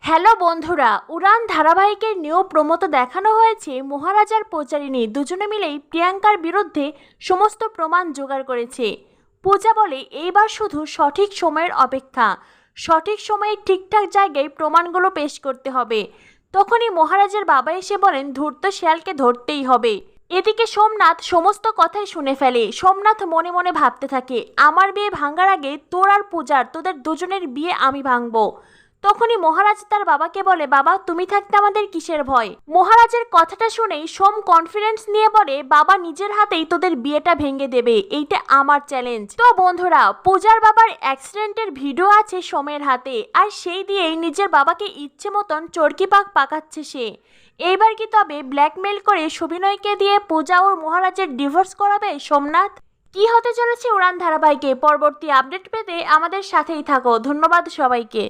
Hello বন্ধুরা, উড়ান ধারাবাহিকের new প্রোমোতে দেখানো হয়েছে মহারাজ আর পূজারিনী দুজনে মিলেই প্রিয়াঙ্কার বিরুদ্ধে সমস্ত প্রমাণ জোগাড় করেছে। পূজা বলে এইবার শুধু সঠিক সময়ের অপেক্ষা, সঠিক সময়ে ঠিকঠাক জায়গায় প্রমাণগুলো পেশ করতে হবে। তখনই মহারাজের বাবা এসে বলেন ধূর্ত শিয়ালকে ধরতেই হবে। এদিকে সোমনাথ সমস্ত কথাই শুনে ফেলে। সোমনাথ মনে মনে ভাবতে থাকে, আমার বিয়ে ভাঙার আগে তোর আর পূজার তোদের দুজনের বিয়ে আমি ভাঙবো। তখনই মহারাজ তার বাবাকে বলে, বাবা তুমি থাকতে আমাদের কিসের ভয়। মহারাজের কথাটা শুনেই সোম কনফিডেন্স নিয়ে বলে, বাবা নিজের হাতেই তোদের বিয়েটা ভেঙে দেবে, এইটা আমার চ্যালেঞ্জ। তো বন্ধুরা, পূজার বাবার অ্যাক্সিডেন্টের ভিডিও আছে সোমের হাতে, আর সেই দিয়েই নিজের বাবাকে ইচ্ছে মতন চরকি পাক পাকাচ্ছে সে। এইবার কি তবে ব্ল্যাকমেল করে সুবিনয়কে দিয়ে পূজা ওর মহারাজের ডিভোর্স করাবে সোমনাথ? কি হতে চলেছে উড়ান ধারাবাহিকে পরবর্তী আপডেট পেতে আমাদের সাথেই থাকো। ধন্যবাদ সবাইকে।